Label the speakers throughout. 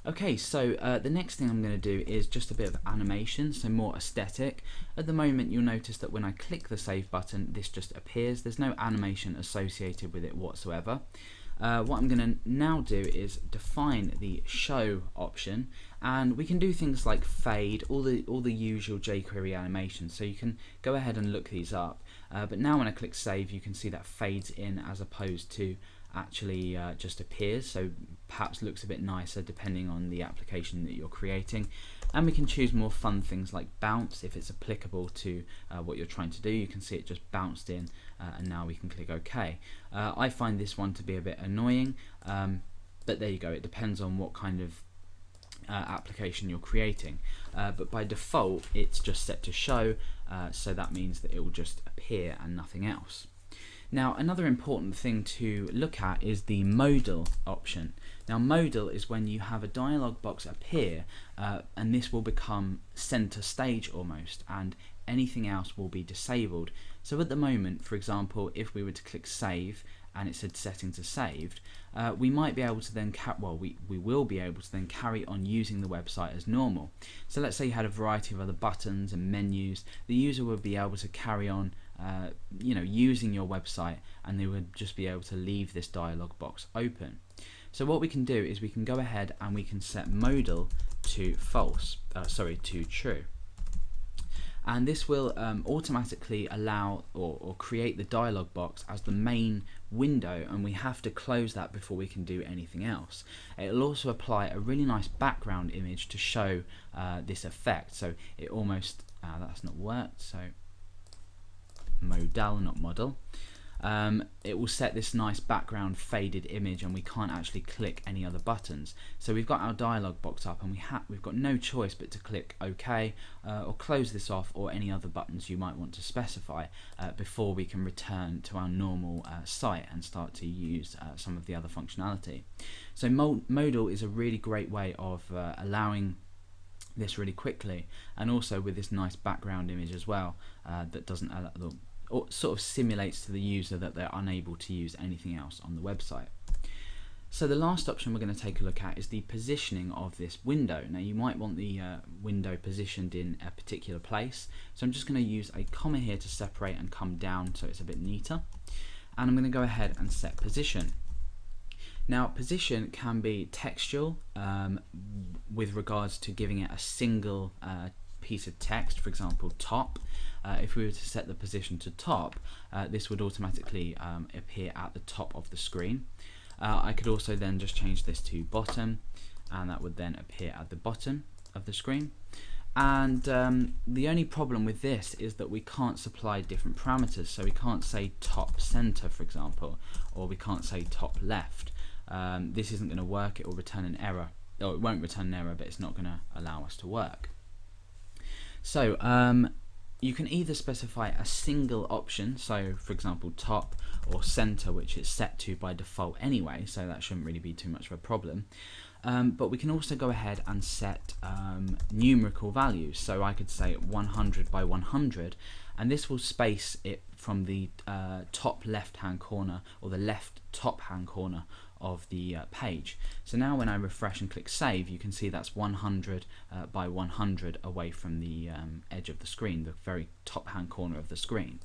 Speaker 1: Okay, so the next thing I'm going to do is just a bit of animation, so more aesthetic. At the moment you'll notice that when I click the save button this just appears, there's no animation associated with it whatsoever. What I'm going to now do is define the show option, and we can do things like fade, all the usual jQuery animations, so you can go ahead and look these up. But now when I click save you can see that fades in as opposed to actually just appears, so perhaps looks a bit nicer depending on the application that you're creating. And we can choose more fun things like bounce if it's applicable to what you're trying to do. You can see it just bounced in, and now we can click OK. I find this one to be a bit annoying, but there you go, it depends on what kind of application you're creating, but by default it's just set to show, so that means that it will just appear and nothing else. Now another important thing to look at is the modal option. Now modal is when you have a dialog box appear, and this will become center stage almost, and anything else will be disabled. So at the moment, for example, if we were to click save and it said setting to saved, we might be able to then we will be able to then carry on using the website as normal. So let's say you had a variety of other buttons and menus, the user would be able to carry on using your website, and they would just be able to leave this dialog box open. So what we can do is we can go ahead and we can set modal to to true. And this will automatically allow or create the dialog box as the main window, and we have to close that before we can do anything else. It will also apply a really nice background image to show this effect, so it almost that's not worked, so modal, not model. It will set this nice background faded image, and we can't actually click any other buttons. So we've got our dialog box up, and we've got no choice but to click OK or close this off, or any other buttons you might want to specify before we can return to our normal site and start to use some of the other functionality. So modal is a really great way of allowing this really quickly, and also with this nice background image as well, that doesn't or sort of simulates to the user that they're unable to use anything else on the website. So the last option we're going to take a look at is the positioning of this window. Now you might want the window positioned in a particular place, so I'm just going to use a comma here to separate and come down so it's a bit neater, and I'm going to go ahead and set position. Now position can be textual with regards to giving it a single piece of text, for example top. If we were to set the position to top, this would automatically appear at the top of the screen. I could also then just change this to bottom, and that would then appear at the bottom of the screen. And the only problem with this is that we can't supply different parameters, so we can't say top center, for example, or we can't say top left. This isn't going to work, it will return an error, or it won't return an error, but it's not going to allow us to work. So you can either specify a single option, so for example top or center, which is set to by default anyway, so that shouldn't really be too much of a problem. But we can also go ahead and set numerical values, so I could say 100 by 100, and this will space it from the top left hand corner, or the left top hand corner of the page. So now when I refresh and click save, you can see that's 100 by 100 away from the edge of the screen, the very top hand corner of the screen.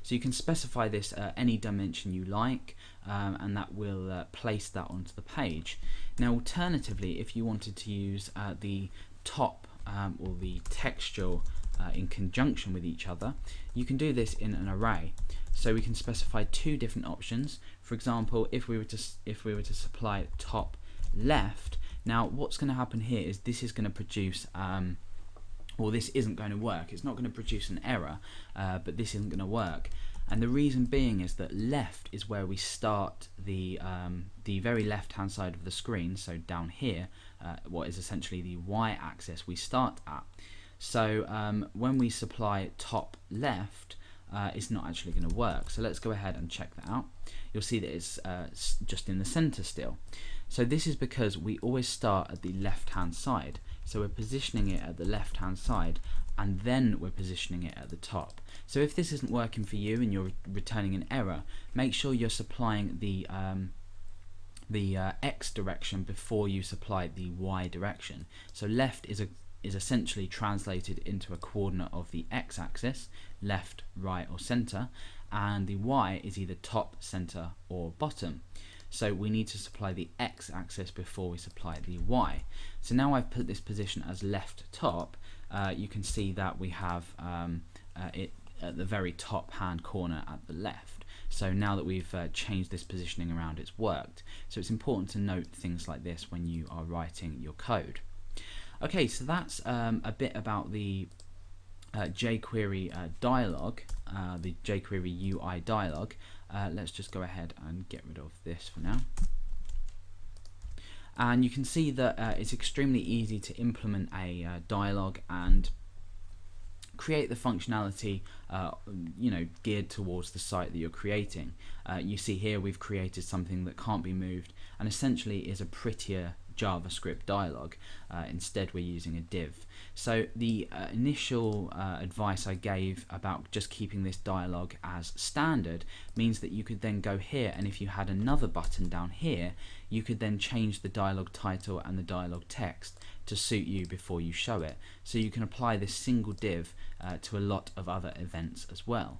Speaker 1: So you can specify this any dimension you like, and that will place that onto the page. Now alternatively, if you wanted to use the top or the textual in conjunction with each other, you can do this in an array. So we can specify two different options. For example, if we were to supply top left, now what's going to happen here is this is going to produce or this isn't going to work. It's not going to produce an error, but this isn't going to work. And the reason being is that left is where we start the very left hand side of the screen, so down here, what is essentially the y-axis we start at. So when we supply top left, it's not actually going to work. So let's go ahead and check that out. You'll see that it's just in the center still. So this is because we always start at the left hand side. So we're positioning it at the left hand side, and then we're positioning it at the top. So if this isn't working for you and you're returning an error, make sure you're supplying the X direction before you supply the Y direction. So left is essentially translated into a coordinate of the X axis, left, right or center, and the Y is either top, center or bottom. So we need to supply the X axis before we supply the Y. So now I've put this position as left top. You can see that we have it at the very top hand corner at the left. So now that we've changed this positioning around, it's worked. So it's important to note things like this when you are writing your code. Okay, so that's a bit about the jQuery dialog, the jQuery UI dialog. Let's just go ahead and get rid of this for now. And you can see that it's extremely easy to implement a dialog and create the functionality geared towards the site that you're creating. You see here we've created something that can't be moved and essentially is a prettier JavaScript dialog. Instead we're using a div. So the initial advice I gave about just keeping this dialog as standard means that you could then go here, and if you had another button down here, you could then change the dialog title and the dialog text to suit you before you show it. So you can apply this single div to a lot of other events as well.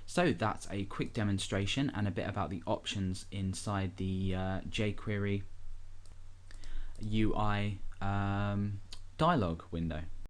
Speaker 1: So that's a quick demonstration and a bit about the options inside the jQuery UI dialog window.